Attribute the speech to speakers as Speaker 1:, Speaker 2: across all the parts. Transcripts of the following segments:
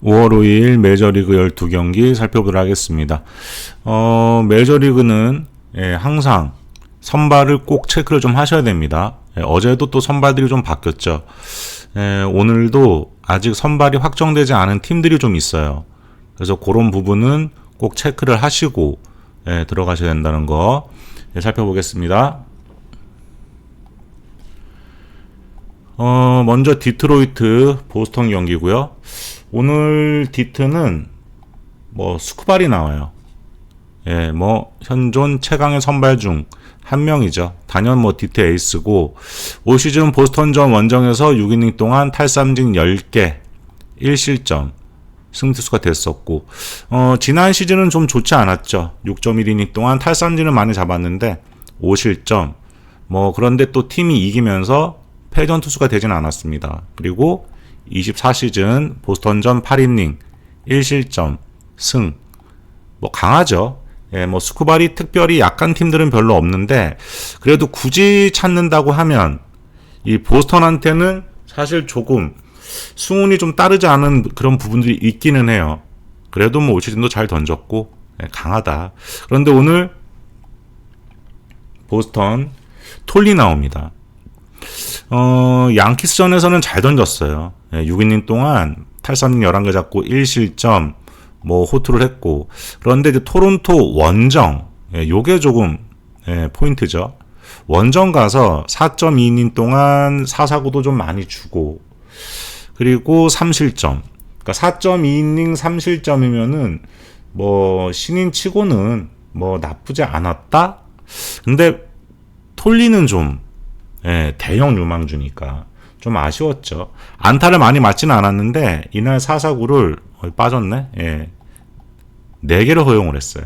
Speaker 1: 5월 5일 메이저리그 12경기 살펴보도록 하겠습니다. 메이저리그는 항상 선발을 꼭 체크를 좀 하셔야 됩니다. 어제도 또 선발들이 좀 바뀌었죠. 오늘도 아직 선발이 확정되지 않은 팀들이 좀 있어요. 그래서 그런 부분은 꼭 체크를 하시고 들어가셔야 된다는 거 살펴보겠습니다. 먼저 디트로이트 보스턴 경기고요. 오늘 디트는 스쿠발이 나와요. 현존 최강의 선발 중 한 명이죠. 단연 디트 에이스고, 올 시즌 보스턴전 원정에서 6이닝 동안 탈삼진 10개, 1실점, 승투수가 됐었고, 지난 시즌은 좀 좋지 않았죠. 6.1이닝 동안 탈삼진을 많이 잡았는데, 5실점. 그런데 또 팀이 이기면서 패전 투수가 되진 않았습니다. 그리고 24시즌 보스턴전 8이닝 1실점 승. 강하죠. 스쿠발이 특별히 약한 팀들은 별로 없는데, 그래도 굳이 찾는다고 하면 이 보스턴한테는 사실 조금 승운이 좀 따르지 않은 그런 부분들이 있기는 해요. 그래도 올 시즌도 잘 던졌고 강하다. 그런데 오늘 보스턴 톨리 나옵니다. 양키스전에서는 잘 던졌어요. 6이닝 동안 탈삼진 11개 잡고 1실점 호투를 했고, 그런데 이제 토론토 원정, 요게 조금 포인트죠. 원정 가서 4.2이닝 동안 4사구도 좀 많이 주고, 그리고 3실점. 그러니까 4.2이닝 3실점이면은 신인 치고는 나쁘지 않았다. 근데 톨리는 좀 대형 유망주니까 좀 아쉬웠죠. 안타를 많이 맞지는 않았는데 이날 4사구를 빠졌네. 4개를 허용을 했어요.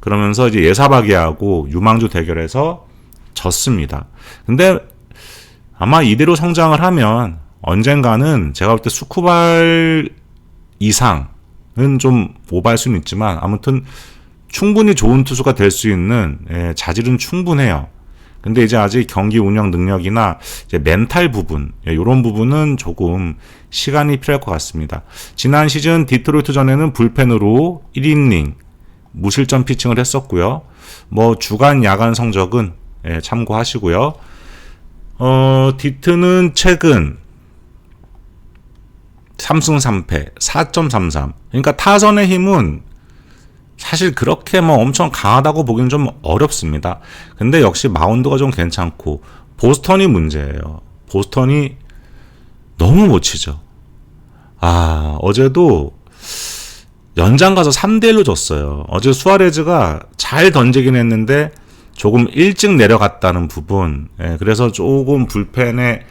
Speaker 1: 그러면서 이제 예사박이하고 유망주 대결에서 졌습니다. 근데 아마 이대로 성장을 하면 언젠가는 제가 볼 때 수쿠발 이상은 좀 오버할 수는 있지만, 아무튼 충분히 좋은 투수가 될 수 있는 자질은 충분해요. 근데 이제 아직 경기 운영 능력이나 이제 멘탈 부분, 이런 부분은 조금 시간이 필요할 것 같습니다. 지난 시즌 디트로이트전에는 불펜으로 1이닝 무실점 피칭을 했었고요. 주간 야간 성적은 참고하시고요. 디트는 최근 3승 3패 4.33. 그러니까 타선의 힘은 사실 그렇게 엄청 강하다고 보기는 좀 어렵습니다. 근데 역시 마운드가 좀 괜찮고, 보스턴이 문제예요. 보스턴이 너무 못 치죠. 어제도 연장 가서 3대1로 졌어요. 어제 수아레즈가 잘 던지긴 했는데 조금 일찍 내려갔다는 부분, 그래서 조금 불펜에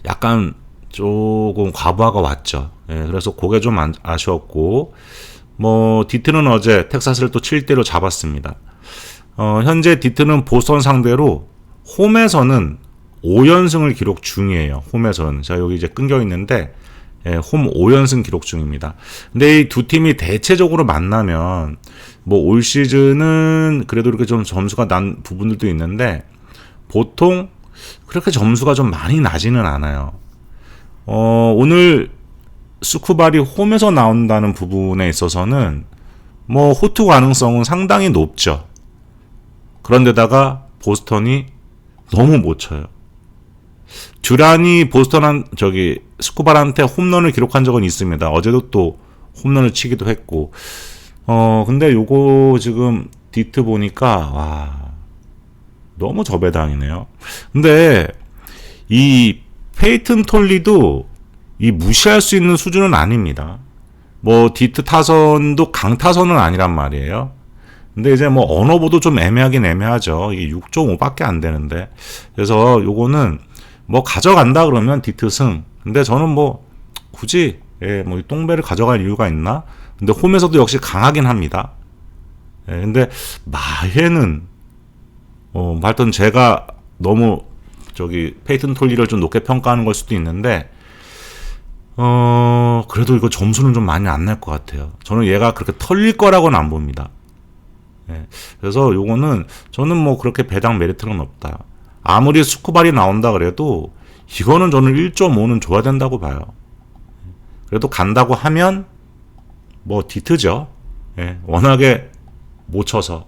Speaker 1: 약간 조금 과부하가 왔죠. 그래서 그게 좀 아쉬웠고, 디트는 어제 텍사스를 또 7대로 잡았습니다. 현재 디트는 보스턴 상대로 홈에서는 5연승을 기록 중이에요. 홈에서는. 자, 여기 이제 끊겨 있는데, 홈 5연승 기록 중입니다. 근데 이 두 팀이 대체적으로 만나면, 올 시즌은 그래도 이렇게 좀 점수가 난 부분들도 있는데, 보통 그렇게 점수가 좀 많이 나지는 않아요. 오늘 스쿠발이 홈에서 나온다는 부분에 있어서는 호투 가능성은 상당히 높죠. 그런데다가 보스턴이 너무 못 쳐요. 듀란이 스쿠발한테 홈런을 기록한 적은 있습니다. 어제도 또 홈런을 치기도 했고. 근데 요거 지금 디트 보니까 너무 저배당이네요. 근데 이 페이튼 톨리도 무시할 수 있는 수준은 아닙니다. 디트 타선도 강타선은 아니란 말이에요. 근데 이제 언어보도 좀 애매하긴 애매하죠. 이게 6.5밖에 안 되는데. 그래서 요거는 가져간다 그러면 디트 승. 근데 저는 굳이 이 똥배를 가져갈 이유가 있나? 근데 홈에서도 역시 강하긴 합니다. 근데 마해는 하여튼 제가 너무 페이튼 톨리를 좀 높게 평가하는 걸 수도 있는데, 그래도 이거 점수는 좀 많이 안 날 것 같아요. 저는 얘가 그렇게 털릴 거라고는 안 봅니다. 그래서 요거는 저는 그렇게 배당 메리트는 없다. 아무리 스쿠발이 나온다 그래도 이거는 저는 1.5는 줘야 된다고 봐요. 그래도 간다고 하면 뭐 디트죠. 예, 워낙에 못 쳐서.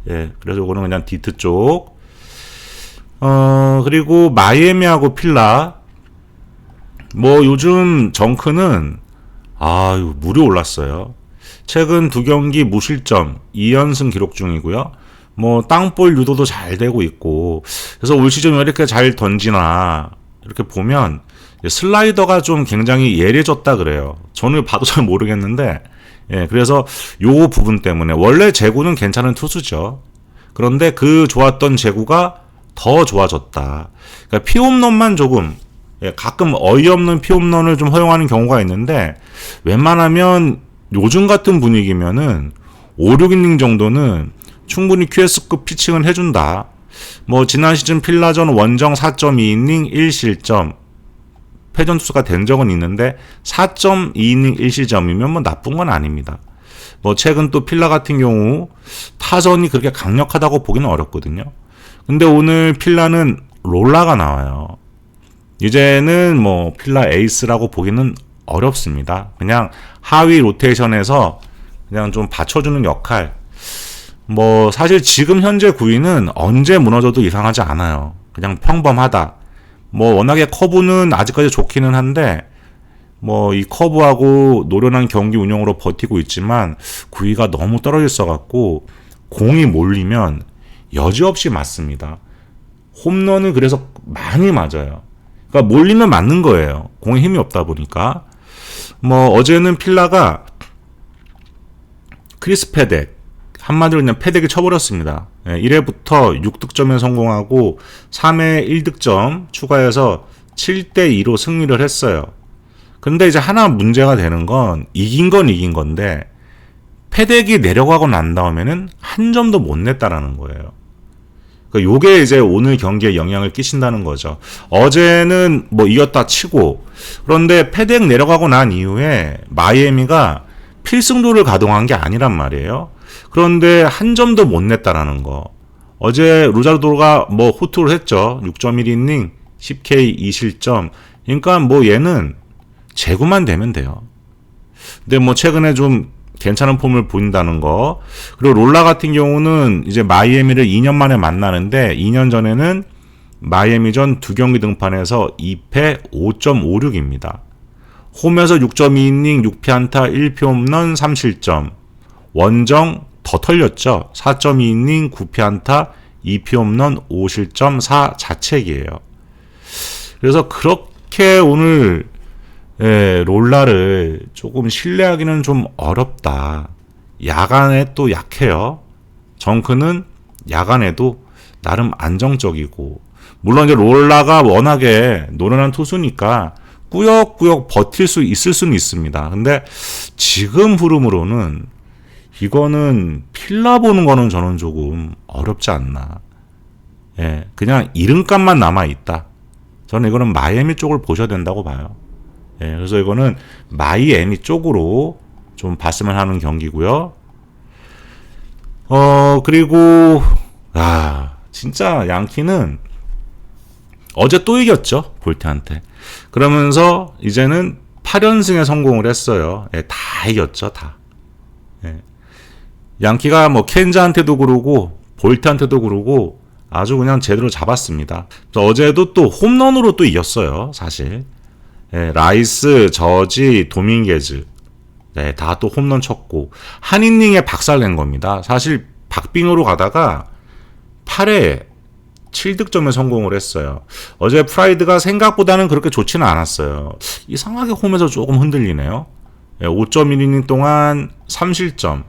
Speaker 1: 예, 그래서 이거는 그냥 디트 쪽. 그리고 마이애미하고 필라. 뭐 요즘 정크는 물이 올랐어요. 최근 2경기 무실점 2연승 기록 중이고요. 뭐 땅볼 유도도 잘 되고 있고. 그래서 올 시즌 왜 이렇게 잘 던지나 이렇게 보면 슬라이더가 좀 굉장히 예리해졌다 그래요. 저는 봐도 잘 모르겠는데, 예, 그래서 요 부분 때문에 원래 제구는 괜찮은 투수죠. 그런데 그 좋았던 제구가 더 좋아졌다. 그러니까 피홈런만 조금, 예, 가끔 어이없는 피홈런을 좀 허용하는 경우가 있는데, 웬만하면 요즘 같은 분위기면은 5, 6이닝 정도는 충분히 QS급 피칭을 해준다. 뭐 지난 시즌 필라전 원정 4.2이닝 1실점 패전 투수가 된 적은 있는데 4.2이닝 1실점이면 뭐 나쁜 건 아닙니다. 뭐 최근 또 필라 같은 경우 타선이 그렇게 강력하다고 보기는 어렵거든요. 근데 오늘 필라는 롤라가 나와요. 이제는 뭐 필라 에이스라고 보기는 어렵습니다. 그냥 하위 로테이션에서 그냥 좀 받쳐주는 역할. 뭐 사실 지금 현재 9위는 언제 무너져도 이상하지 않아요. 그냥 평범하다. 뭐 워낙에 커브는 아직까지 좋기는 한데 뭐 이 커브하고 노련한 경기 운영으로 버티고 있지만 9위가 너무 떨어져 있어갖고 공이 몰리면 여지없이 맞습니다. 홈런은 그래서 많이 맞아요. 그러니까 몰리면 맞는 거예요. 공에 힘이 없다 보니까. 뭐 어제는 필라가 크리스 패덱 한마디로 그냥 패덱이 쳐버렸습니다. 1회부터 6득점에 성공하고 3회 1득점 추가해서 7대2로 승리를 했어요. 근데 이제 하나 문제가 되는 건 이긴 건데 패덱이 내려가고 난 다음에는 한 점도 못 냈다라는 거예요. 그러니까 요게 이제 오늘 경기에 영향을 끼친다는 거죠. 어제는 뭐 이겼다 치고 그런데 패덱 내려가고 난 이후에 마이애미가 필승도를 가동한 게 아니란 말이에요. 그런데 한 점도 못 냈다라는 거. 어제 루자르도가 뭐 호투를 했죠. 6.1이닝 10K 2실점. 그러니까 뭐 얘는 제구만 되면 돼요. 근데 뭐 최근에 좀 괜찮은 폼을 보인다는 거. 그리고 롤라 같은 경우는 이제 마이애미를 2년 만에 만나는데 2년 전에는 마이애미전 2경기 등판에서 2패 5.56입니다. 홈에서 6.2이닝 6피안타 1피 홈런 3실점. 원정 더 털렸죠. 4.2이닝 9피안타 2피 홈런 5실점 4자책이에요. 그래서 그렇게 오늘 롤라를 조금 신뢰하기는 좀 어렵다. 야간에 또 약해요. 정크는 야간에도 나름 안정적이고 물론 이제 롤라가 워낙에 노련한 투수니까 꾸역꾸역 버틸 수 있을 수는 있습니다. 근데 지금 흐름으로는 이거는 필라 보는 거는 저는 조금 어렵지 않나. 예, 그냥 이름값만 남아있다. 저는 이거는 마이애미 쪽을 보셔야 된다고 봐요. 예, 그래서 이거는 마이애미 쪽으로 좀 봤으면 하는 경기고요. 그리고 진짜 양키는 어제 또 이겼죠. 볼트한테. 그러면서 이제는 8연승에 성공을 했어요. 예, 다 이겼죠. 다. 예. 양키가 뭐 켄자한테도 그러고 볼트한테도 그러고 아주 그냥 제대로 잡았습니다. 어제도 또 홈런으로 또 이겼어요. 사실. 예, 라이스, 저지, 도밍게즈. 네, 다 또 홈런 쳤고 한 이닝에 박살낸 겁니다. 사실 박빙으로 가다가 8회 7득점에 성공을 했어요. 어제 프라이드가 생각보다는 그렇게 좋지는 않았어요. 이상하게 홈에서 조금 흔들리네요. 5.1이닝 동안 3실점.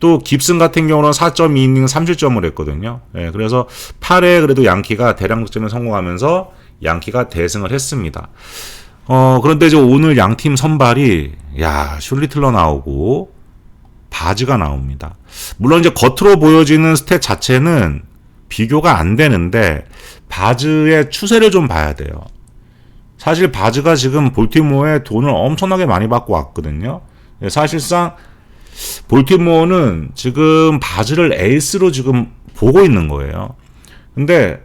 Speaker 1: 또 깁슨 같은 경우는 4.2이닝 3실점을 했거든요. 그래서 8회 그래도 양키가 대량 득점에 성공하면서 양키가 대승을 했습니다. 그런데 이제 오늘 양팀 선발이 슐리틀러 나오고 바즈가 나옵니다. 물론 이제 겉으로 보여지는 스탯 자체는 비교가 안 되는데 바즈의 추세를 좀 봐야 돼요. 사실 바즈가 지금 볼티모어에 돈을 엄청나게 많이 받고 왔거든요. 사실상 볼티모어는 지금 바즈를 에이스로 지금 보고 있는 거예요. 근데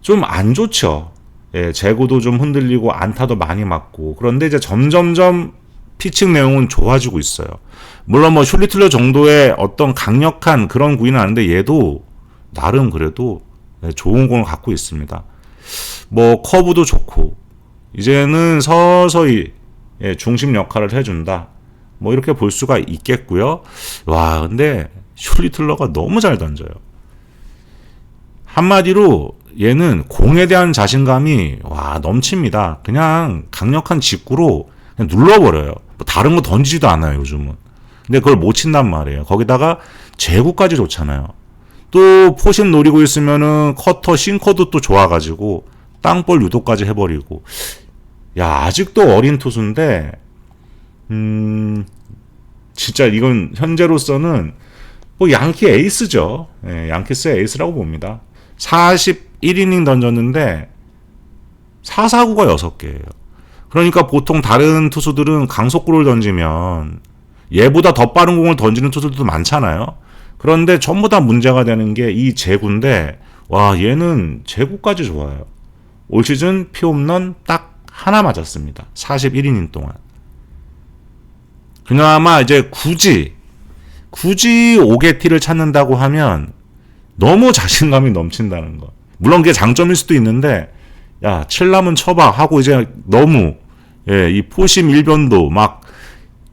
Speaker 1: 좀 안 좋죠. 예, 제구도 좀 흔들리고 안타도 많이 맞고 그런데 이제 점점점 피칭 내용은 좋아지고 있어요. 물론 뭐 슐리틀러 정도의 어떤 강력한 그런 구위는 아닌데 얘도 나름 그래도 좋은 공을 갖고 있습니다. 뭐 커브도 좋고 이제는 서서히 중심 역할을 해준다. 뭐 이렇게 볼 수가 있겠고요. 와, 근데 슐리틀러가 너무 잘 던져요. 한마디로 얘는 공에 대한 자신감이 넘칩니다. 그냥 강력한 직구로 그냥 눌러버려요. 뭐 다른 거 던지지도 않아요, 요즘은. 근데 그걸 못 친단 말이에요. 거기다가 제구까지 좋잖아요. 또 포심 노리고 있으면은 커터, 싱커도 또 좋아가지고 땅볼 유도까지 해버리고. 야, 아직도 어린 투수인데 진짜 이건 현재로서는 뭐 양키 에이스죠. 양키스의 에이스라고 봅니다. 41이닝 던졌는데 4사구가 6개예요. 그러니까 보통 다른 투수들은 강속구를 던지면 얘보다 더 빠른 공을 던지는 투수들도 많잖아요. 그런데 전부 다 문제가 되는 게 이 제구인데 얘는 제구까지 좋아요. 올 시즌 피홈런 딱 하나 맞았습니다. 41이닝 동안. 그나마 이제 굳이 5개티를 찾는다고 하면 너무 자신감이 넘친다는 거. 물론 그게 장점일 수도 있는데 야, 칠라면 쳐봐 하고 이제 너무 이 포심 일변도 막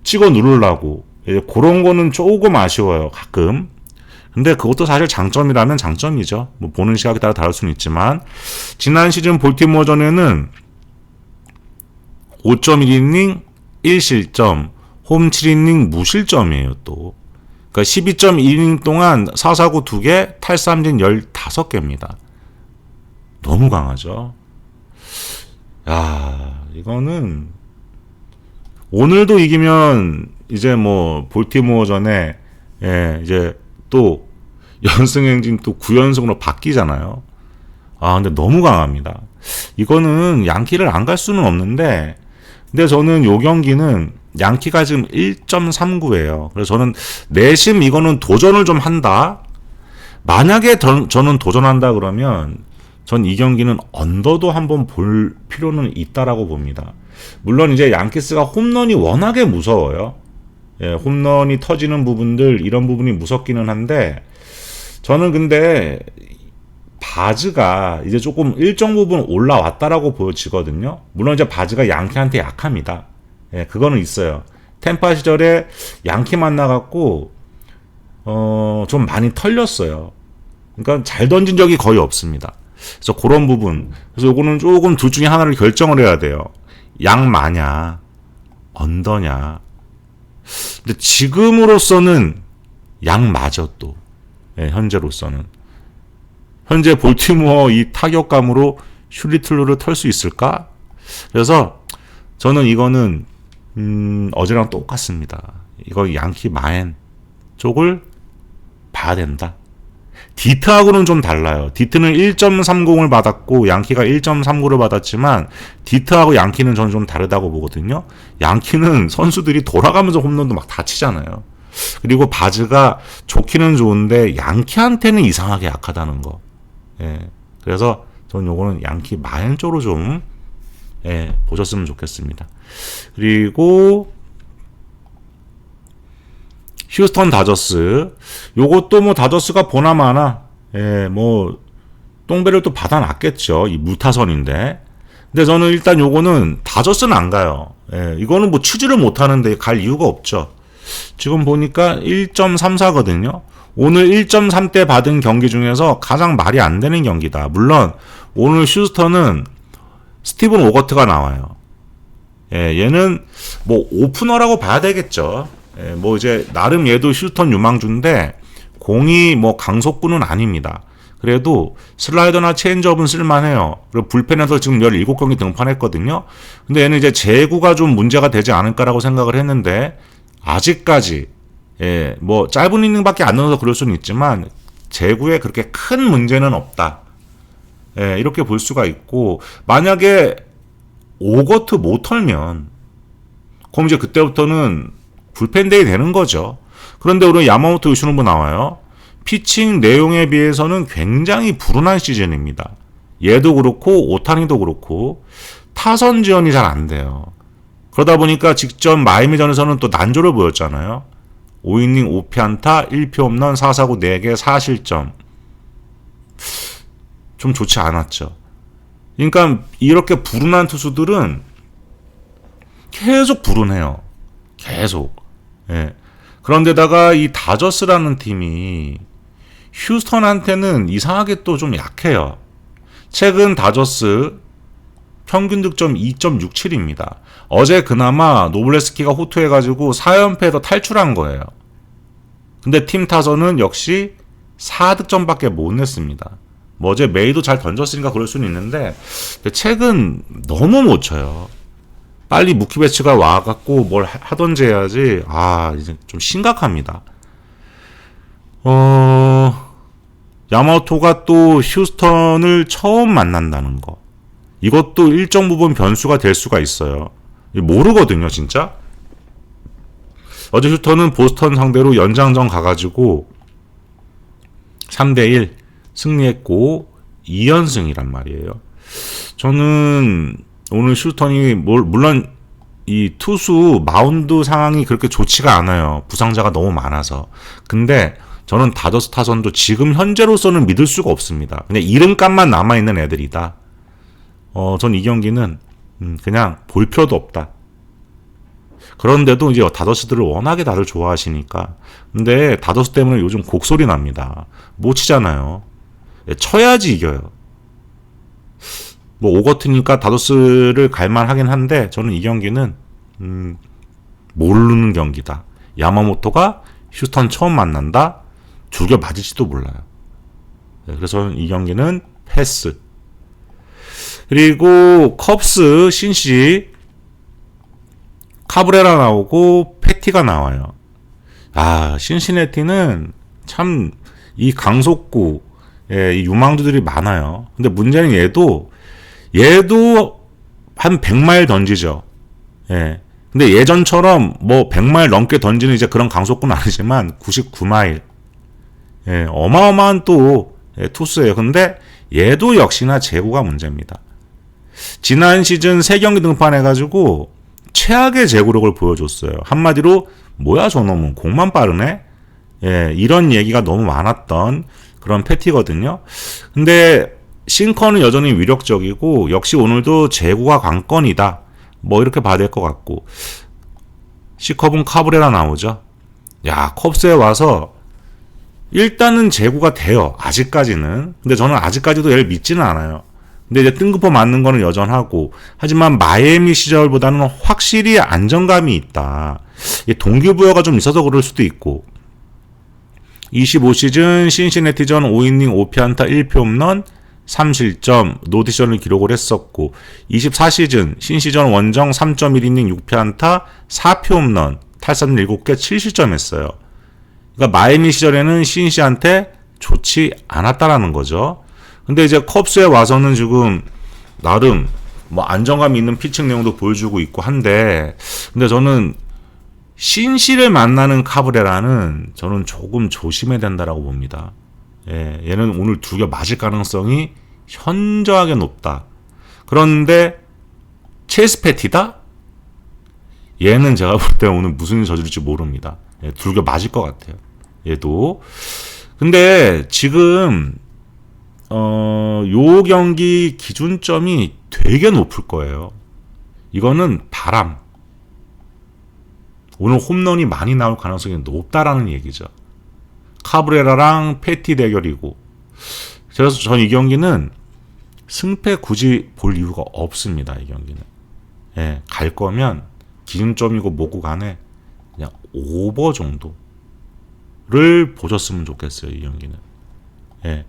Speaker 1: 찍어 누르려고 그런 거는 조금 아쉬워요, 가끔. 근데 그것도 사실 장점이라면 장점이죠. 뭐 보는 시각에 따라 다를 수는 있지만 지난 시즌 볼티모어전에는 5.1이닝 1실점, 홈 7이닝 무실점이에요, 또. 그러니까 12.2이닝 동안 4사구 2개, 탈삼진 15개입니다. 너무 강하죠. 야, 이거는 오늘도 이기면 이제 뭐 볼티모어전에 이제 또 연승행진 또 9연승으로 바뀌잖아요. 근데 너무 강합니다. 이거는 양키를 안 갈 수는 없는데, 근데 저는 요 경기는 양키가 지금 1.39예요. 그래서 저는 내심 이거는 도전을 좀 한다. 만약에 저는 도전한다 그러면 전 이 경기는 언더도 한번 볼 필요는 있다라고 봅니다. 물론 이제 양키스가 홈런이 워낙에 무서워요. 홈런이 터지는 부분들, 이런 부분이 무섭기는 한데, 저는 근데 바즈가 이제 조금 일정 부분 올라왔다라고 보여지거든요. 물론 이제 바즈가 양키한테 약합니다. 그거는 있어요. 템파 시절에 양키 만나갖고 좀 많이 털렸어요. 그러니까 잘 던진 적이 거의 없습니다. 그래서 그런 부분. 그래서 요거는 조금 둘 중에 하나를 결정을 해야 돼요. 양마냐, 언더냐. 근데 지금으로서는 양마죠, 또. 현재로서는. 현재 볼티모어 이 타격감으로 슐리틀러를 털 수 있을까? 그래서 저는 이거는 어제랑 똑같습니다. 이거 양키 마엔 쪽을 봐야 된다. 디트하고는 좀 달라요. 디트는 1.30을 받았고 양키가 1.39를 받았지만 디트하고 양키는 저는 좀 다르다고 보거든요. 양키는 선수들이 돌아가면서 홈런도 막 다 치잖아요. 그리고 바즈가 좋기는 좋은데 양키한테는 이상하게 약하다는 거. 그래서 저는 요거는 양키 마엔 쪽으로 좀 보셨으면 좋겠습니다. 그리고 휴스턴 다저스, 요것도 뭐 다저스가 보나마나 뭐 똥배를 또 받아놨겠죠. 이 무타선인데. 근데 저는 일단 요거는 다저스는 안 가요. 이거는 뭐 치지를 못하는데 갈 이유가 없죠. 지금 보니까 1.34거든요. 오늘 1.3대 받은 경기 중에서 가장 말이 안 되는 경기다. 물론 오늘 휴스턴은 스티븐 오거트가 나와요. 얘는 뭐 오프너라고 봐야 되겠죠. 뭐 이제 나름 얘도 휴스턴 유망주인데 공이 뭐 강속구는 아닙니다. 그래도 슬라이더나 체인지업은 쓸만해요. 그리고 불펜에서 지금 17경기 등판했거든요. 근데 얘는 이제 제구가 좀 문제가 되지 않을까라고 생각을 했는데 아직까지 뭐 짧은 이닝밖에 안 넣어서 그럴 수는 있지만 제구에 그렇게 큰 문제는 없다. 이렇게 볼 수가 있고, 만약에 오거트 못 털면 그럼 이제 그때부터는 불펜데이 되는 거죠. 그런데 오늘 야마모토 요시노부 나와요. 피칭 내용에 비해서는 굉장히 불운한 시즌입니다. 얘도 그렇고 오타니도 그렇고 타선 지원이 잘 안 돼요. 그러다 보니까 직전 마이애미전에서는 또 난조를 보였잖아요. 5이닝 5피안타 1피 홈런 4사구 4개 4실점. 좀 좋지 않았죠. 그러니까 이렇게 불운한 투수들은 계속 불운해요. 계속. 예. 그런데다가 이 다저스라는 팀이 휴스턴한테는 이상하게 또 좀 약해요. 최근 다저스 평균 득점 2.67입니다. 어제 그나마 노블레스키가 호투해가지고 4연패에서 탈출한 거예요. 근데 팀 타선은 역시 4득점밖에 못 냈습니다. 뭐 어제 메이도 잘 던졌으니까 그럴 수는 있는데 최근 너무 못 쳐요. 빨리 무키 배츠가 와갖고 뭘 하던지 해야지. 이제 좀 심각합니다. 야마토가 또 휴스턴을 처음 만난다는 거. 이것도 일정 부분 변수가 될 수가 있어요. 모르거든요, 진짜. 어제 휴스턴은 보스턴 상대로 연장전 가가지고 3대1 승리했고 2연승이란 말이에요. 저는 오늘 휴스턴이 물론 이 투수 마운드 상황이 그렇게 좋지가 않아요. 부상자가 너무 많아서. 근데 저는 다저스 타선도 지금 현재로서는 믿을 수가 없습니다. 그냥 이름값만 남아있는 애들이다. 전 이 경기는 그냥 볼 필요도 없다. 그런데도 이제 다저스들을 워낙에 다들 좋아하시니까. 근데 다저스 때문에 요즘 곡소리 납니다. 못 치잖아요. 쳐야지 이겨요. 뭐 오거트니까 다저스를 갈만하긴 한데 저는 이 경기는 모르는 경기다. 야마모토가 휴스턴 처음 만난다. 죽여 맞을지도 몰라요. 그래서 이 경기는 패스. 그리고 컵스 신시 카브레라 나오고 패티가 나와요. 신시내티는 참 이 강속구 이 유망주들이 많아요. 근데 문제는 얘도 한 100마일 던지죠. 예. 근데 예전처럼 뭐 100마일 넘게 던지는 이제 그런 강속구는 아니지만 99마일. 예, 어마어마한 또 투수예요. 근데 얘도 역시나 제구가 문제입니다. 지난 시즌 3경기 등판해가지고 최악의 제구력을 보여줬어요. 한마디로 뭐야 저놈은 공만 빠르네? 예, 이런 얘기가 너무 많았던 그런 패티거든요. 근데 싱커는 여전히 위력적이고 역시 오늘도 제구가 관건이다. 뭐 이렇게 봐야 될 것 같고 C컵은 카브레라 나오죠. 컵스에 와서 일단은 제구가 돼요. 아직까지는. 근데 저는 아직까지도 얘를 믿지는 않아요. 근데 이제 뜬금포 맞는 거는 여전하고 하지만 마이애미 시절보다는 확실히 안정감이 있다. 동기부여가 좀 있어서 그럴 수도 있고 25시즌 신시내티전 5이닝 5피안타 1피 홈런 3실점 노디션을 기록을 했었고 24시즌 신시전 원정 3.1이닝 6피안타 4피 홈런 탈삼 7개 7실점 했어요. 그러니까 마이애미 시절에는 신시한테 좋지 않았다라는 거죠. 근데 이제 컵스에 와서는 지금 나름 뭐 안정감 있는 피칭 내용도 보여주고 있고 한데 근데 저는 신시를 만나는 카브레라는 저는 조금 조심해야 된다라고 봅니다. 예, 얘는 오늘 두겨 맞을 가능성이 현저하게 높다. 그런데 체스 패티다? 얘는 제가 볼 때 오늘 무슨 일 저지를지 모릅니다. 예, 두겨 맞을 것 같아요. 얘도. 근데 지금 요 경기 기준점이 되게 높을 거예요. 이거는 바람. 오늘 홈런이 많이 나올 가능성이 높다라는 얘기죠. 카브레라랑 패티 대결이고. 그래서 전 이 경기는 승패 굳이 볼 이유가 없습니다. 이 경기는. 예, 갈 거면 기준점이고 뭐고 간에 그냥 오버 정도를 보셨으면 좋겠어요. 이 경기는. 예.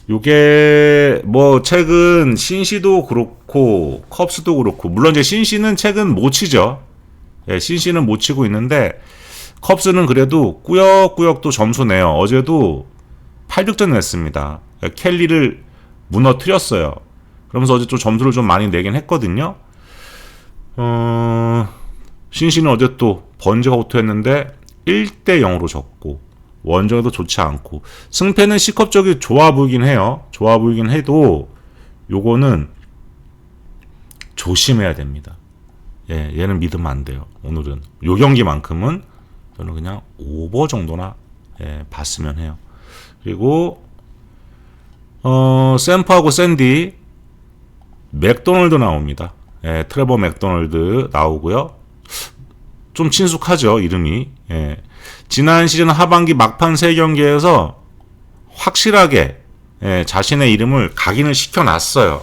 Speaker 1: 요게 뭐 최근 신시도 그렇고 컵스도 그렇고 물론 이제 신시는 최근 못 치죠. 예, 신시는 못 치고 있는데 컵스는 그래도 꾸역꾸역 또 점수 내요. 어제도 8득점 냈습니다. 켈리를 무너뜨렸어요. 그러면서 어제 좀 점수를 좀 많이 내긴 했거든요. 신시는 어제 또 번지가 호투했는데 1대 0으로 졌고 원정에도 좋지 않고 승패는 C컵 쪽이 좋아 보이긴 해요. 좋아 보이긴 해도 요거는 조심해야 됩니다. 예, 얘는 믿으면 안 돼요. 오늘은 요 경기만큼은 저는 그냥 오버 정도나 예, 봤으면 해요. 그리고 샘프하고 샌디 맥도널드 나옵니다. 예, 트레버 맥도널드 나오고요. 좀 친숙하죠, 이름이. 예. 지난 시즌 하반기 막판 3경기에서 확실하게 예, 자신의 이름을 각인을 시켜놨어요.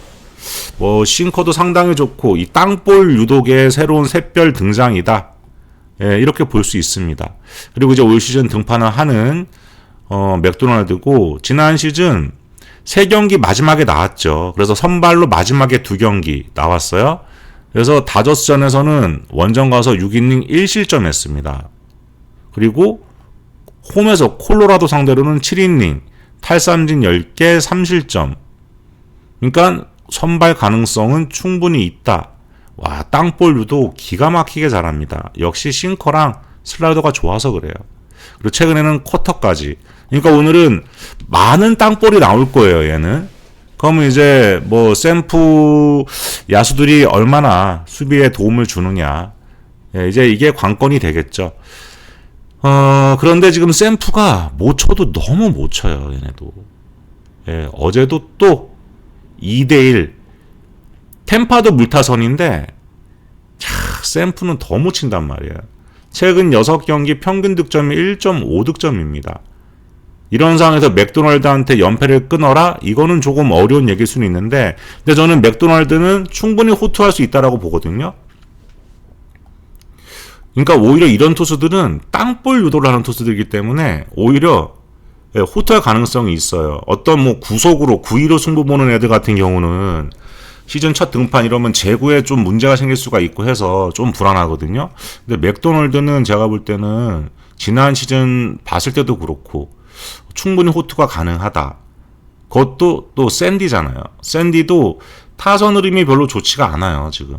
Speaker 1: 뭐 싱커도 상당히 좋고 이 땅볼 유독의 새로운 샛별 등장이다. 예, 이렇게 볼 수 있습니다. 그리고 이제 올 시즌 등판을 하는 맥도날드고 지난 시즌 3경기 마지막에 나왔죠. 그래서 선발로 마지막에 2경기 나왔어요. 그래서 다저스전에서는 원정 가서 6이닝 1실점했습니다. 그리고 홈에서 콜로라도 상대로는 7이닝 탈삼진 10개 3실점. 그러니까 선발 가능성은 충분히 있다. 와, 땅볼류도 기가 막히게 잘합니다. 역시 싱커랑 슬라이더가 좋아서 그래요. 그리고 최근에는 쿼터까지. 그러니까 오늘은 많은 땅볼이 나올 거예요, 얘는. 그러면 이제 뭐 샘프 야수들이 얼마나 수비에 도움을 주느냐. 예, 이제 이게 관건이 되겠죠. 그런데 지금 샘프가 못 쳐도 너무 못 쳐요, 얘네도. 예, 어제도 또 2대1. 템파도 물타선인데, 샘프는 더 못 친단 말이에요. 최근 6경기 평균 득점이 1.5득점입니다. 이런 상황에서 맥도날드한테 연패를 끊어라? 이거는 조금 어려운 얘기일 수는 있는데, 근데 저는 맥도날드는 충분히 호투할 수 있다라고 보거든요. 그러니까 오히려 이런 투수들은 땅볼 유도를 하는 투수들이기 때문에 오히려 호투할 가능성이 있어요. 어떤 뭐 구속으로 9-2로 승부 보는 애들 같은 경우는 시즌 첫 등판 이러면 제구에 좀 문제가 생길 수가 있고 해서 좀 불안하거든요. 근데 맥도날드는 제가 볼 때는 지난 시즌 봤을 때도 그렇고 충분히 호투가 가능하다. 그것도 또 샌디잖아요. 샌디도 타선 흐름이 별로 좋지가 않아요, 지금.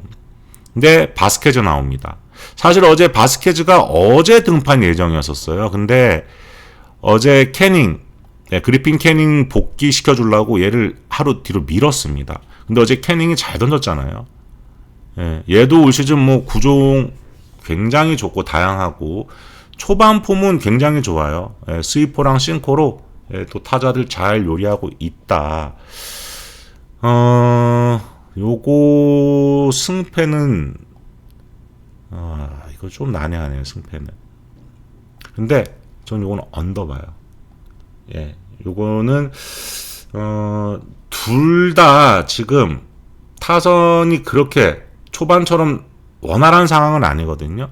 Speaker 1: 근데 바스케즈 나옵니다. 사실 어제 바스케즈가 어제 등판 예정이었었어요. 근데 어제 캐닝, 그리핀 캐닝 복귀시켜주려고 얘를 하루 뒤로 밀었습니다. 근데 어제 캐닝이 잘 던졌잖아요. 얘도 올 시즌 뭐 구종 굉장히 좋고 다양하고 초반 폼은 굉장히 좋아요. 스위퍼랑 싱커로 또 타자들 잘 요리하고 있다. 요거 승패는 이거 좀 난해하네요, 승패는. 근데 전 요거는 언더 봐요. 예, 요거는 둘 다 지금 타선이 그렇게 초반처럼 원활한 상황은 아니거든요.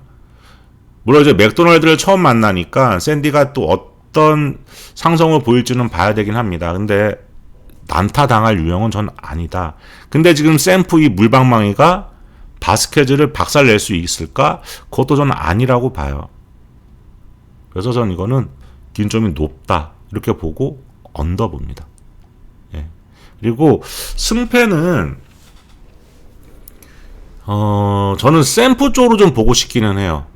Speaker 1: 물론 이제 맥도날드를 처음 만나니까 샌디가 또 어떤 상성을 보일지는 봐야 되긴 합니다. 근데 난타 당할 유형은 전 아니다. 근데 지금 샘프 이 물방망이가 바스케즈를 박살낼 수 있을까? 그것도 저는 아니라고 봐요. 그래서 저는 이거는 기준점이 높다 이렇게 보고 언더 봅니다. 예. 그리고 승패는 저는 샘프 쪽으로 좀 보고 싶기는 해요.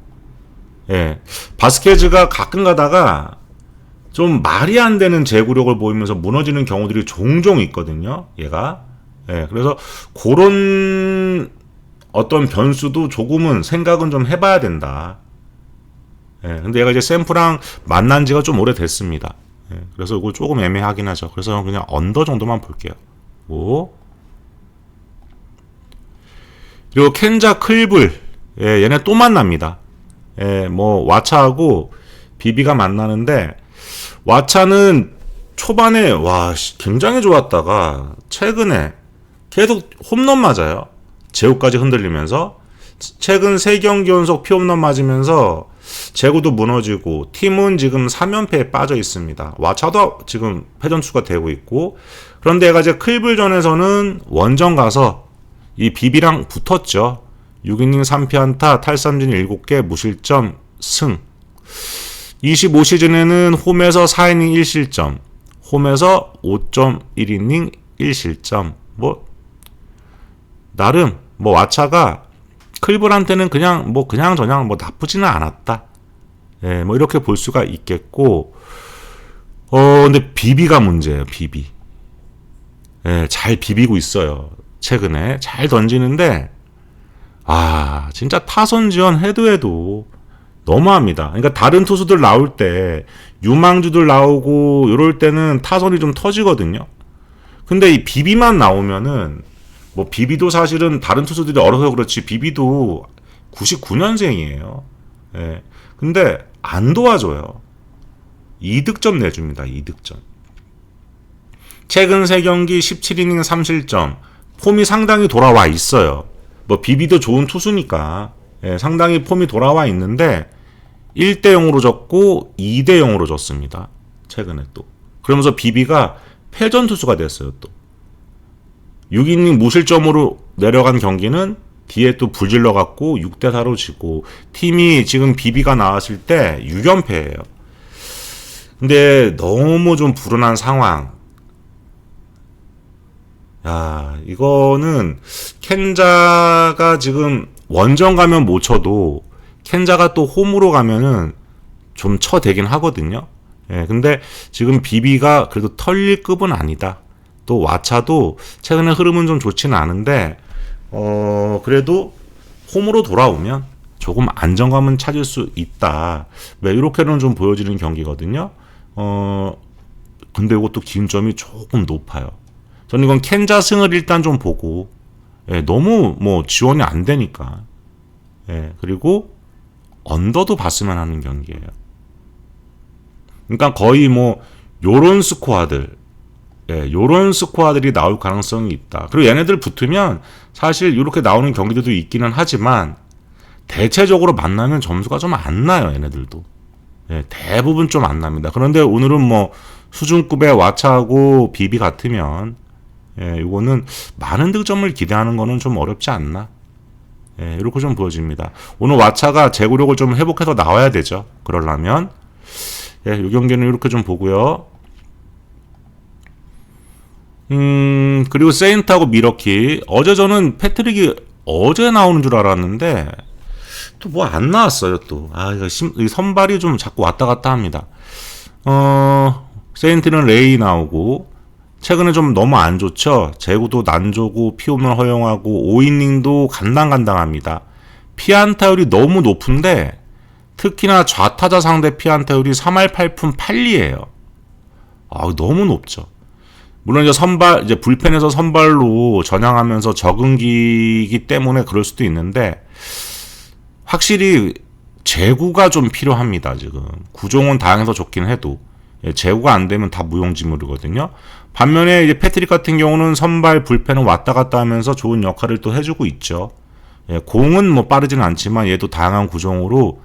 Speaker 1: 예. 바스케즈가 가끔 가다가 좀 말이 안 되는 제구력을 보이면서 무너지는 경우들이 종종 있거든요. 얘가. 예. 그래서 그런 어떤 변수도 조금은 생각은 좀 해봐야 된다. 예. 근데 얘가 이제 샘프랑 만난 지가 좀 오래됐습니다. 예. 그래서 이거 조금 애매하긴 하죠. 그래서 저는 그냥 언더 정도만 볼게요. 오. 그리고 켄자 클불. 예. 얘네 또 만납니다. 예. 뭐 와차하고 비비가 만나는데 와차는 초반에 와 굉장히 좋았다가 최근에 계속 홈런 맞아요. 제구까지 흔들리면서 최근 3경기 연속 피홈런 맞으면서 제구도 무너지고 팀은 지금 3연패에 빠져 있습니다. 와차도 지금 패전투가 되고 있고 그런데 얘가 이제 클불전에서는 원정 가서 이 비비랑 붙었죠. 6이닝 3피안타 탈삼진 7개 무실점 승. 25시즌에는 홈에서 4이닝 1실점 홈에서 5.1이닝 1실점 뭐 나름 뭐 와차가 클불한테는 그냥 저냥 뭐 나쁘지는 않았다. 예, 뭐 이렇게 볼 수가 있겠고 근데 비비가 문제예요. 비비. 예, 잘 비비고 있어요. 최근에 잘 던지는데 진짜 타선 지원 해도 너무합니다. 그러니까 다른 투수들 나올 때 유망주들 나오고 이럴 때는 타선이 좀 터지거든요. 근데 이 비비만 나오면은 뭐 비비도 사실은 다른 투수들이 어려서 그렇지 비비도 99년생이에요. 예. 근데 안 도와줘요. 2득점 내줍니다. 2득점. 최근 3경기 17이닝 3실점. 폼이 상당히 돌아와 있어요. 뭐 비비도 좋은 투수니까 상당히 폼이 돌아와 있는데 1대 0으로 졌고 2대 0으로 졌습니다. 최근에 또. 그러면서 비비가 패전 투수가 됐어요. 또 6이닝 무실점으로 내려간 경기는 뒤에 또 불질러 갖고 6대 4로 지고 팀이 지금 비비가 나왔을 때 6연패예요. 근데 너무 좀 불운한 상황. 이거는 켄자가 지금 원정 가면 못 쳐도 켄자가 또 홈으로 가면은 좀 쳐대긴 하거든요. 근데 지금 비비가 그래도 털릴 급은 아니다. 또 와차도 최근에 흐름은 좀 좋지는 않은데 그래도 홈으로 돌아오면 조금 안정감은 찾을 수 있다. 이렇게는 좀 보여지는 경기거든요. 근데 이것도 기준점이 조금 높아요. 저는 이건 켄자 승을 일단 좀 보고 너무 뭐 지원이 안 되니까 그리고 언더도 봤으면 하는 경기예요. 그러니까 거의 뭐 요런 스코어들 요런 스코어들이 나올 가능성이 있다. 그리고 얘네들 붙으면 사실 이렇게 나오는 경기들도 있기는 하지만 대체적으로 만나면 점수가 좀 안 나요. 얘네들도 대부분 좀 안 납니다. 그런데 오늘은 뭐 수준급의 와차하고 비비 같으면 이거는 많은 득점을 기대하는 거는 좀 어렵지 않나. 이렇게 좀 보여집니다. 오늘 와차가 제구력을 좀 회복해서 나와야 되죠. 그러려면 이 경기는 이렇게 좀 보고요. 그리고 세인트하고 미러키. 어제 저는 패트릭이 어제 나오는 줄 알았는데 또 뭐 안 나왔어요. 또 이거 선발이 좀 자꾸 왔다 갔다 합니다. 세인트는 레이 나오고 최근에 좀 너무 안 좋죠. 제구도 난조고 피홈런 허용하고 5이닝도 간당간당합니다. 피안타율이 너무 높은데 특히나 좌타자 상대 피안타율이 3할 8푼 8리예요. 너무 높죠. 물론 이제 불펜에서 선발로 전향하면서 적응기이기 때문에 그럴 수도 있는데 확실히 제구가 좀 필요합니다. 지금 구종은 다양해서 좋긴 해도 제구가 안 되면 다 무용지물이거든요. 반면에 이제 패트릭 같은 경우는 선발 불펜은 왔다 갔다 하면서 좋은 역할을 또 해주고 있죠. 공은 뭐 빠르지는 않지만 얘도 다양한 구종으로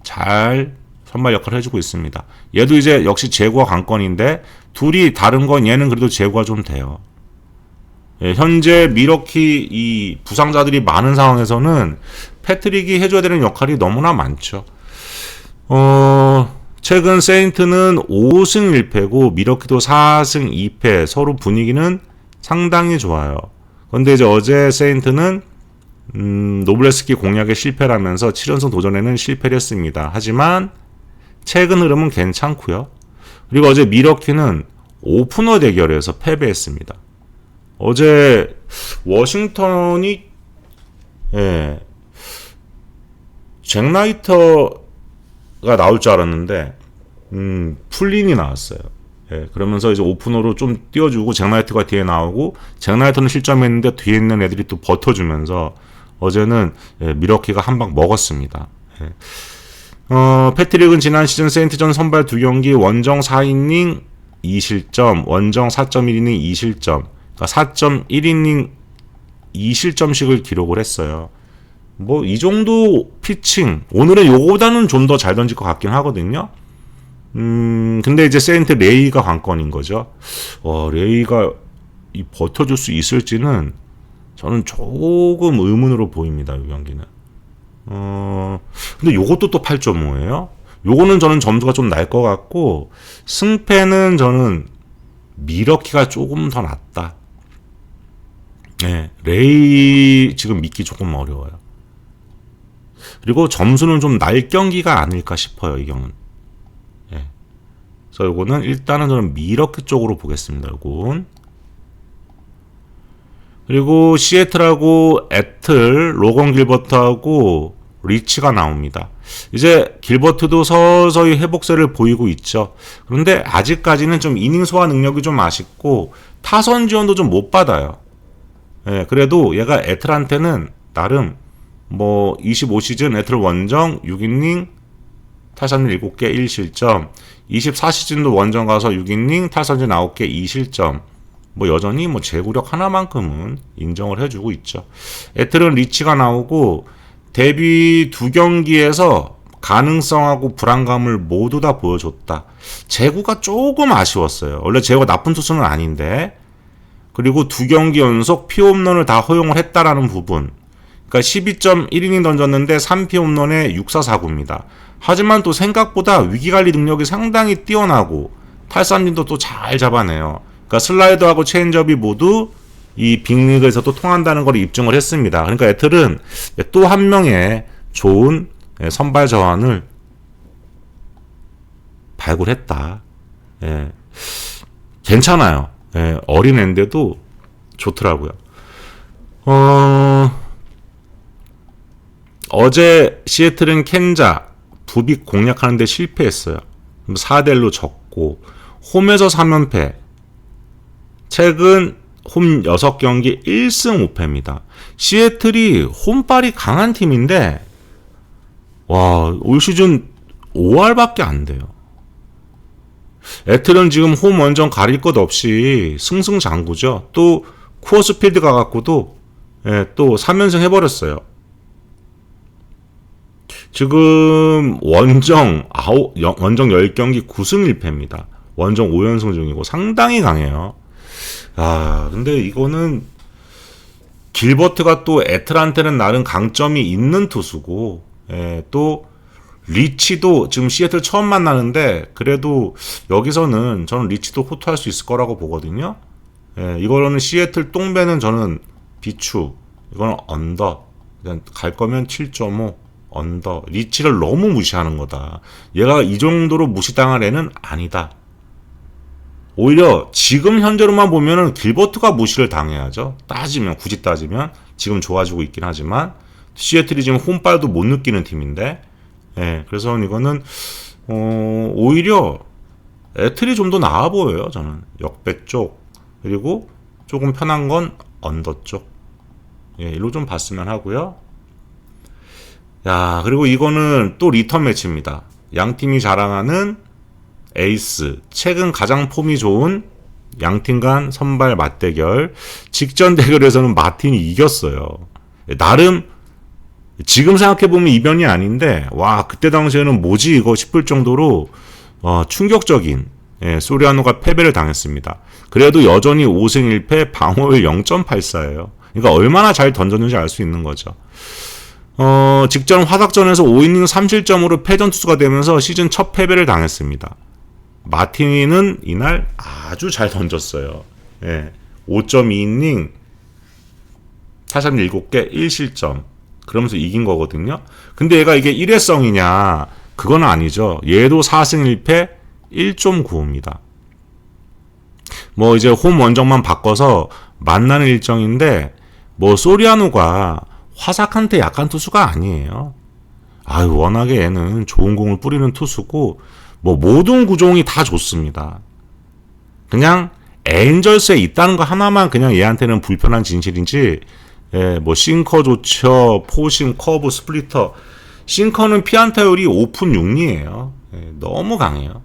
Speaker 1: 잘 선발 역할을 해주고 있습니다. 얘도 이제 역시 제구가 관건인데 둘이 다른 건 얘는 그래도 제구가 좀 돼요. 현재 미러키 이 부상자들이 많은 상황에서는 패트릭이 해줘야 되는 역할이 너무나 많죠. 최근 세인트는 5승 1패고 미러키도 4승 2패 서로 분위기는 상당히 좋아요. 그런데 이제 어제 세인트는 노블레스키 공략에 실패를 하면서 7연승 도전에는 실패를 했습니다. 하지만 최근 흐름은 괜찮고요. 그리고 어제 미러키는 오프너 대결에서 패배했습니다. 어제 워싱턴이 잭 나이터가 나올 줄 알았는데 풀린이 나왔어요. 그러면서 이제 오프너로 좀 띄워주고 잭 나이터가 뒤에 나오고 잭 나이터는 실점했는데 뒤에 있는 애들이 또 버텨주면서 어제는 미러키가 한 방 먹었습니다. 패트릭은 지난 시즌 세인트전 선발 2경기 원정 4이닝 2실점, 원정 4.1이닝 2실점, 그러니까 4.1이닝 2실점씩을 기록을 했어요. 뭐 이 정도 피칭 오늘은 요거보다는 좀 더 잘 던질 것 같긴 하거든요. 근데 이제 세인트 레이가 관건인 거죠. 레이가 버텨줄 수 있을지는 저는 조금 의문으로 보입니다. 이 경기는. 근데 요것도 또 8.5예요. 요거는 저는 점수가 좀 날 것 같고 승패는 저는 미러키가 조금 더 낫다. 레이 지금 믿기 조금 어려워요. 그리고 점수는 좀 날 경기가 아닐까 싶어요. 이 경우는. 그래서 요거는 일단은 저는 미러키 쪽으로 보겠습니다. 요건. 그리고 시애틀하고 애틀, 로건 길버트하고 리치가 나옵니다. 이제 길버트도 서서히 회복세를 보이고 있죠. 그런데 아직까지는 좀 이닝 소화 능력이 좀 아쉽고 타선 지원도 좀 못 받아요. 예, 그래도 얘가 애틀한테는 나름 뭐 25시즌 애틀 원정 6이닝 타선 7개 1실점, 24시즌도 원정 가서 6이닝 타선진 9개 2실점, 뭐 여전히 뭐 제구력 하나만큼은 인정을 해주고 있죠. 애틀은 리치가 나오고 데뷔 2경기에서 가능성하고 불안감을 모두 다 보여줬다. 제구가 조금 아쉬웠어요. 원래 제구가 나쁜 투수는 아닌데. 그리고 2경기 연속 피홈런을 다 허용을 했다라는 부분. 그러니까 12.1이닝 던졌는데 3피 홈런에 6사4구입니다. 하지만 또 생각보다 위기관리 능력이 상당히 뛰어나고 탈삼진도 또 잘 잡아내요. 그러니까 슬라이더하고 체인지업이 모두 이 빅리그에서도 통한다는 걸 입증을 했습니다. 그러니까 애틀은 또 한 명의 좋은 선발 저환을 발굴했다. 예. 괜찮아요. 예. 어린 애인데도 좋더라고요. 어제 시애틀은 켄자 부빅 공략하는데 실패했어요. 4대1로 졌고 홈에서 3연패. 최근 홈 6경기 1승 5패입니다. 시애틀이 홈발이 강한 팀인데 와, 올 시즌 5할밖에 안 돼요. 애틀은 지금 홈 원정 가릴 것 없이 승승장구죠. 또 쿠어스필드 가갖고도 또 3연승 해버렸어요. 지금 원정 10경기 9승 1패입니다. 원정 5연승 중이고 상당히 강해요. 아, 근데 이거는 길버트가 또 애틀한테는 나름 강점이 있는 투수고, 또 리치도 지금 시애틀 처음 만나는데 그래도 여기서는 저는 리치도 호투할 수 있을 거라고 보거든요. 이거는 시애틀 똥배는 저는 비추, 이거는 언더, 그냥 갈 거면 7.5 언더. 리치를 너무 무시하는 거다. 얘가 이 정도로 무시당할 애는 아니다. 오히려 지금 현재로만 보면은 길버트가 무시를 당해야죠. 굳이 따지면 지금 좋아지고 있긴 하지만 시애틀이 지금 홈발도 못 느끼는 팀인데, 그래서 이거는 오히려 애틀이 좀 더 나아 보여요. 저는 역배 쪽, 그리고 조금 편한 건 언더 쪽, 이로 좀 봤으면 하고요. 야, 그리고 이거는 또 리턴 매치입니다. 양 팀이 자랑하는 에이스, 최근 가장 폼이 좋은 양팀 간 선발 맞대결. 직전 대결에서는 마틴이 이겼어요. 나름 지금 생각해보면 이변이 아닌데 와, 그때 당시에는 뭐지 이거 싶을 정도로 충격적인 소리아노가 패배를 당했습니다. 그래도 여전히 5승 1패 방어율 0.84예요. 그러니까 얼마나 잘 던졌는지 알 수 있는 거죠. 직전 화삭전에서 5이닝 3실점으로 패전 투수가 되면서 시즌 첫 패배를 당했습니다. 마티니는 이날 아주 잘 던졌어요. 5.2이닝 타점 7개 1실점. 그러면서 이긴 거거든요. 근데 얘가 이게 일회성이냐? 그건 아니죠. 얘도 4승 1패 1.95입니다. 뭐 이제 홈 원정만 바꿔서 만나는 일정인데 뭐 소리아노가 화삭한테 약한 투수가 아니에요. 아유, 워낙에 얘는 좋은 공을 뿌리는 투수고 뭐 모든 구종이 다 좋습니다. 그냥 에인절스에 있다는 거 하나만 그냥 얘한테는 불편한 진실인지, 뭐 싱커 좋죠, 포심, 커브, 스플리터. 싱커는 피안타율이 5푼 6리예요. 너무 강해요.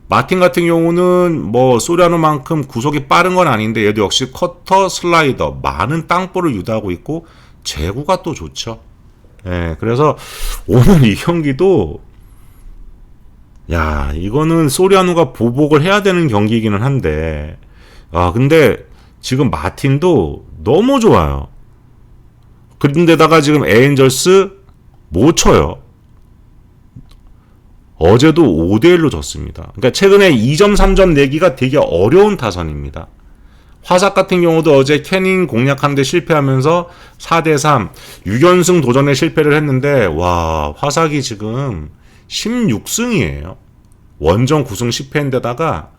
Speaker 1: 마틴 같은 경우는 뭐 소리아노만큼 구속이 빠른 건 아닌데 얘도 역시 커터, 슬라이더, 많은 땅볼을 유도하고 있고 제구가 또 좋죠. 그래서 오늘 이 경기도 야, 이거는 소리아노가 보복을 해야 되는 경기이기는 한데, 근데 지금 마틴도 너무 좋아요. 그런데다가 지금 에인절스 못 쳐요. 어제도 5대1로 졌습니다. 그러니까 최근에 2점, 3점 내기가 되게 어려운 타선입니다. 화삭 같은 경우도 어제 캐닝 공략하는데 실패하면서 4대3 6연승 도전에 실패를 했는데, 와, 화삭이 지금 16승이에요. 원정 9승 10패인데다가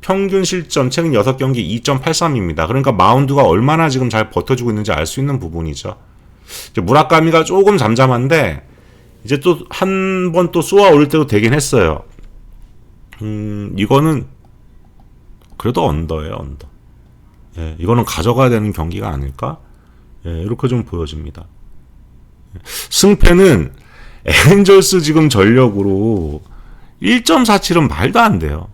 Speaker 1: 평균 실점 최근 6경기 2.83입니다. 그러니까 마운드가 얼마나 지금 잘 버텨주고 있는지 알 수 있는 부분이죠. 이제 무라카미가 조금 잠잠한데 이제 또 한 번 또 쏘아 올릴 때도 되긴 했어요. 이거는 그래도 언더예요, 언더. 예, 이거는 가져가야 되는 경기가 아닐까? 예, 이렇게 좀 보여집니다. 승패는 에인절스 지금 전력으로 1.47은 말도 안 돼요.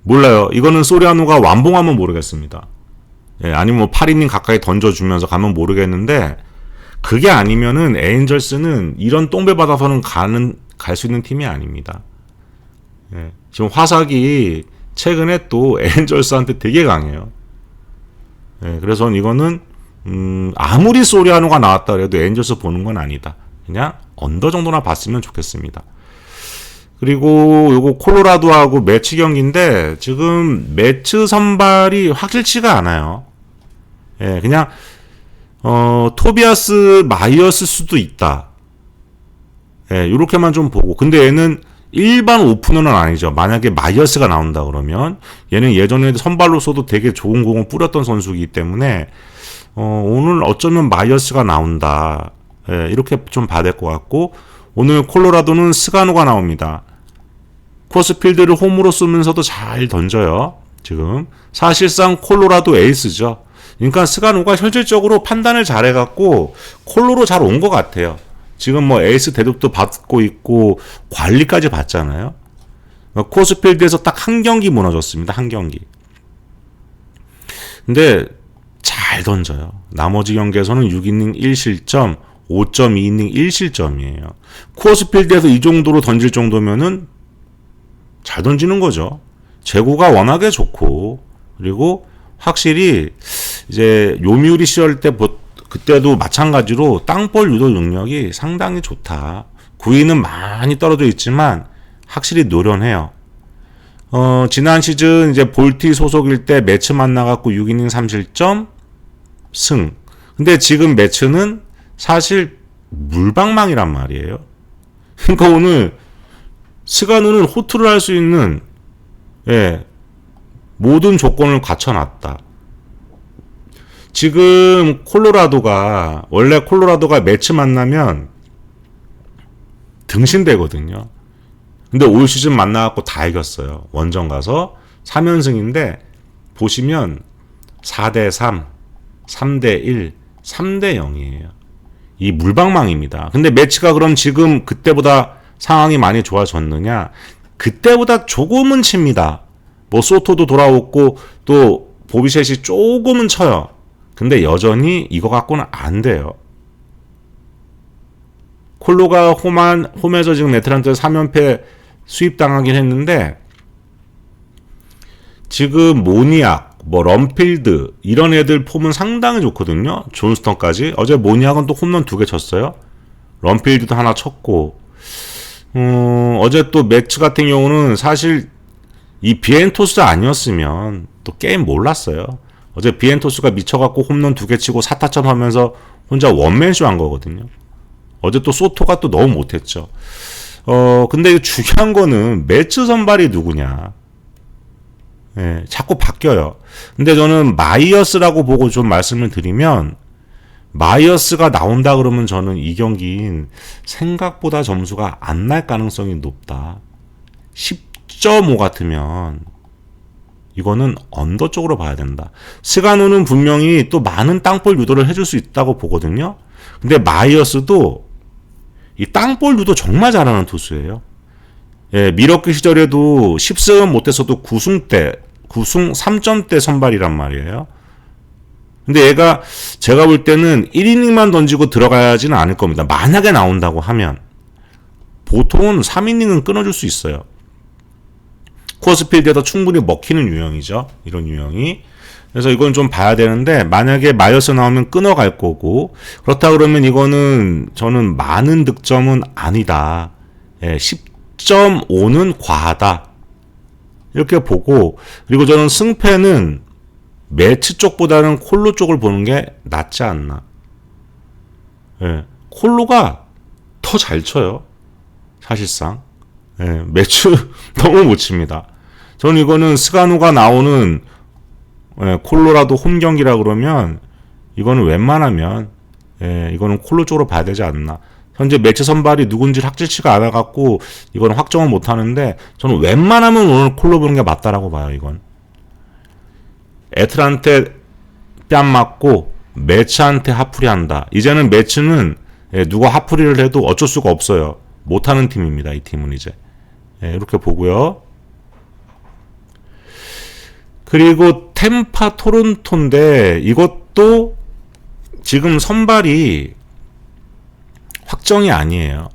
Speaker 1: 몰라요. 이거는 소리아노가 완봉하면 모르겠습니다. 예, 아니면 뭐 8이닝 가까이 던져주면서 가면 모르겠는데 그게 아니면은 에인절스는 이런 똥배 받아서는 갈 수 있는 팀이 아닙니다. 예, 지금 화삭이 최근에 또 에인절스한테 되게 강해요. 예, 그래서 이거는 아무리 소리아노가 나왔다 그래도 에인절스 보는 건 아니다. 그냥 언더 정도나 봤으면 좋겠습니다. 그리고 요거 콜로라도하고 매치 경기인데 지금 매치 선발이 확실치가 않아요. 예, 그냥 토비아스 마이어스 수도 있다. 예, 요렇게만 좀 보고. 근데 얘는 일반 오프너는 아니죠. 만약에 마이어스가 나온다 그러면 얘는 예전에 선발로서도 되게 좋은 공을 뿌렸던 선수이기 때문에 오늘 어쩌면 마이어스가 나온다. 예, 이렇게 좀 봐야 될 것 같고 오늘 콜로라도는 스가노가 나옵니다. 코스필드를 홈으로 쓰면서도 잘 던져요. 지금 사실상 콜로라도 에이스죠. 그러니까 스가노가 현실적으로 판단을 잘해갖고 콜로로 잘 온 것 같아요. 지금 뭐 에이스 대접도 받고 있고 관리까지 받잖아요. 코스필드에서 딱 한 경기 무너졌습니다. 한 경기. 근데 잘 던져요. 나머지 경기에서는 6이닝 1실점, 5.2이닝 1실점이에요. 코스필드에서 이 정도로 던질 정도면은 잘 던지는 거죠. 제구가 워낙에 좋고 그리고 확실히 이제 요미우리 시절 때 그때도 마찬가지로 땅볼 유도 능력이 상당히 좋다. 구위는 많이 떨어져 있지만 확실히 노련해요. 지난 시즌 이제 볼티 소속일 때 매치 만나갖고 6이닝 3실점 승. 근데 지금 매치는 사실 물방망이란 말이에요. 그러니까 오늘 스가누는 호투를 할 수 있는 모든 조건을 갖춰놨다. 지금 원래 콜로라도가 매치 만나면 등신대거든요. 근데 올 시즌 만나갖고 다 이겼어요. 원정 가서 3연승인데 보시면 4대3, 3대1, 3대0이에요. 이 물방망입니다. 근데 매치가 그럼 지금 그때보다 상황이 많이 좋아졌느냐? 그때보다 조금은 칩니다. 뭐 소토도 돌아오고 또 보비셋이 조금은 쳐요. 근데 여전히 이거 갖고는 안 돼요. 콜로가 홈에서 지금 애틀랜타 3연패 수입당하긴 했는데 지금 모니악, 뭐 럼필드 이런 애들 폼은 상당히 좋거든요. 존스턴까지. 어제 모니악은 또 홈런 2개 쳤어요. 럼필드도 하나 쳤고 어제 또 매치 같은 경우는 사실 이 비엔토스 아니었으면 또 게임 몰랐어요. 어제 비엔토스가 미쳐갖고 홈런 2개 치고 4타점 하면서 혼자 원맨쇼 한 거거든요. 어제 또 소토가 또 너무 못했죠. 근데 중요한 거는 매치 선발이 누구냐. 예, 자꾸 바뀌어요. 근데 저는 마이어스라고 보고 좀 말씀을 드리면 마이어스가 나온다 그러면 저는 이 경기인 생각보다 점수가 안 날 가능성이 높다. 10.5 같으면 이거는 언더 쪽으로 봐야 된다. 스가노는 분명히 또 많은 땅볼 유도를 해줄 수 있다고 보거든요. 근데 마이어스도 이 땅볼 유도 정말 잘하는 투수예요. 예, 미러키 시절에도 10승은 못했어도 9승 3점대 선발이란 말이에요. 근데 얘가 제가 볼 때는 1이닝만 던지고 들어가야지는 않을 겁니다. 만약에 나온다고 하면 보통은 3이닝은 끊어줄 수 있어요. 코스필드에서 충분히 먹히는 유형이죠. 이런 유형이. 그래서 이건 좀 봐야 되는데 만약에 마이어스 나오면 끊어갈 거고 그렇다 그러면 이거는 저는 많은 득점은 아니다. 10.5는 과하다. 이렇게 보고 그리고 저는 승패는 매치 쪽보다는 콜로 쪽을 보는 게 낫지 않나. 콜로가 더 잘 쳐요. 사실상. 매치 너무 못 칩니다. 저는 이거는 스가노가 나오는 콜로라도 홈 경기라 그러면 이거는 웬만하면 이거는 콜로 쪽으로 봐야 되지 않나. 현재 매치 선발이 누군지 확실치가 않아갖고 이건 확정은 못하는데 저는 웬만하면 오늘 콜로 보는 게 맞다라고 봐요. 이건 애틀한테 뺨 맞고 매치한테 하프리 한다. 이제는 매치는 누가 하프리를 해도 어쩔 수가 없어요. 못하는 팀입니다. 이 팀은 이제 이렇게 보고요. 그리고 템파 토론토인데 이것도 지금 선발이 확정이 아니에요.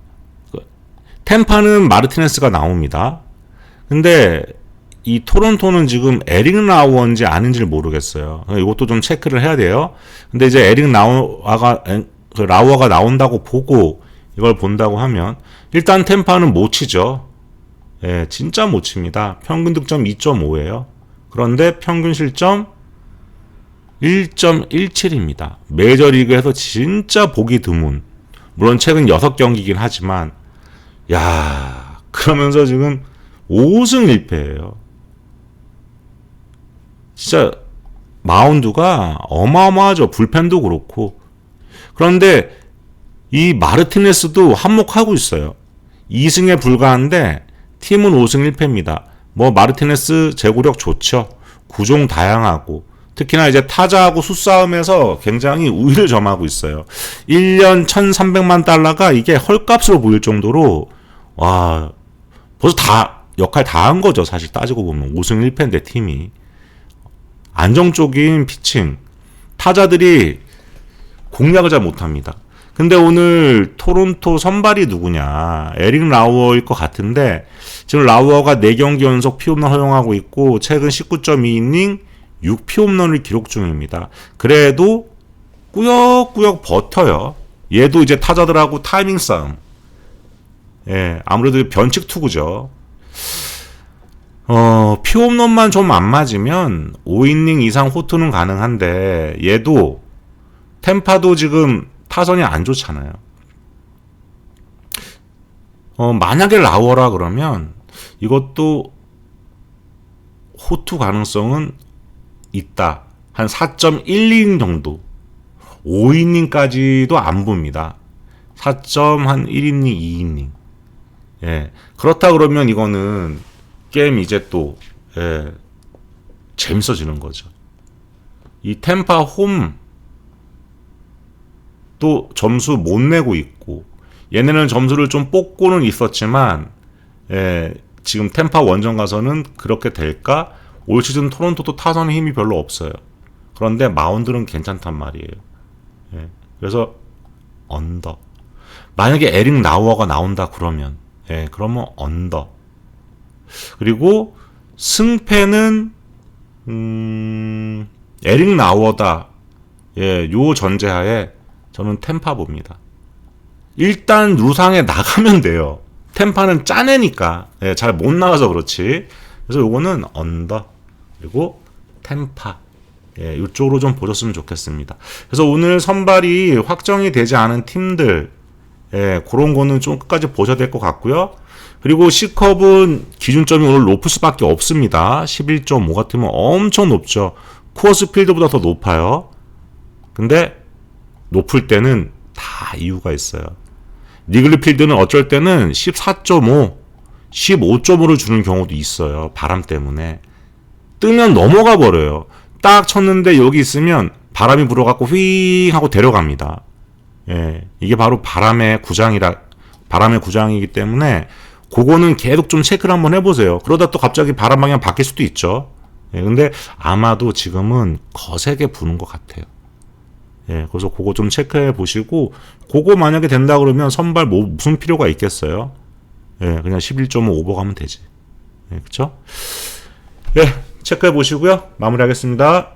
Speaker 1: 템파는 마르티네스가 나옵니다. 근데 이 토론토는 지금 에릭 라우어인지 아닌지를 모르겠어요. 이것도 좀 체크를 해야 돼요. 근데 이제 에릭 라우어가 나온다고 보고 이걸 본다고 하면 일단 템파는 못 치죠. 진짜 못 칩니다. 평균 득점 2.5예요. 그런데 평균 실점 1.17입니다. 메이저리그에서 진짜 보기 드문. 물론 최근 6경기긴 하지만 야, 그러면서 지금 5승 1패예요. 진짜 마운드가 어마어마하죠. 불펜도 그렇고. 그런데 이 마르티네스도 한몫하고 있어요. 2승에 불과한데 팀은 5승 1패입니다. 뭐 마르티네스 제구력 좋죠. 구종 다양하고 특히나 이제 타자하고 수싸움에서 굉장히 우위를 점하고 있어요. 1년 1,300만 달러가 이게 헐값으로 보일 정도로 와 벌써 다 역할 다 한 거죠. 사실 따지고 보면 5승 1패인데 팀이 안정적인 피칭 타자들이 공략을 잘 못합니다. 근데 오늘 토론토 선발이 누구냐? 에릭 라우어일 것 같은데 지금 라우어가 4경기 연속 피홈런 허용하고 있고 최근 19.2이닝 6피홈런을 기록 중입니다. 그래도 꾸역꾸역 버텨요. 얘도 이제 타자들하고 타이밍 싸움. 아무래도 변칙 투구죠. 피홈런만 좀 안 맞으면 5이닝 이상 호투는 가능한데 얘도 템파도 지금 타선이 안 좋잖아요. 만약에 라우어라 그러면 이것도 호투 가능성은 있다. 한 4.12이닝 정도. 5이닝까지도 안 봅니다. 4.1이닝, 2이닝. 그렇다 그러면 이거는 게임 이제 또 재밌어지는 거죠. 이 템파 홈 또 점수 못 내고 있고 얘네는 점수를 좀 뽑고는 있었지만 지금 템파 원정 가서는 그렇게 될까? 올 시즌 토론토도 타선의 힘이 별로 없어요. 그런데 마운드는 괜찮단 말이에요. 그래서 언더. 만약에 에릭 라우어가 나온다 그러면 그러면 언더. 그리고 승패는 에릭 라우어다. 요 전제하에 저는 템파 봅니다. 일단 루상에 나가면 돼요. 템파는 짜내니까 잘 못 나가서 그렇지. 그래서 요거는 언더 그리고 템파 이쪽으로 좀 보셨으면 좋겠습니다. 그래서 오늘 선발이 확정이 되지 않은 팀들 그런 거는 좀 끝까지 보셔야 될 것 같고요. 그리고 C컵은 기준점이 오늘 높을 수밖에 없습니다. 11.5 같으면 엄청 높죠. 코어스 필드보다 더 높아요. 근데 높을 때는 다 이유가 있어요. 니글리 필드는 어쩔 때는 14.5, 15.5를 주는 경우도 있어요. 바람 때문에. 뜨면 넘어가 버려요. 딱 쳤는데 여기 있으면 바람이 불어갖고 휘잉 하고 데려갑니다. 이게 바로 바람의 구장이기 때문에 그거는 계속 좀 체크를 한번 해보세요. 그러다 또 갑자기 바람 방향 바뀔 수도 있죠. 근데 아마도 지금은 거세게 부는 것 같아요. 그래서 그거 좀 체크해 보시고, 그거 만약에 된다 그러면 선발 무슨 필요가 있겠어요? 그냥 11.5 오버 가면 되지. 그쵸? 체크해 보시고요. 마무리하겠습니다.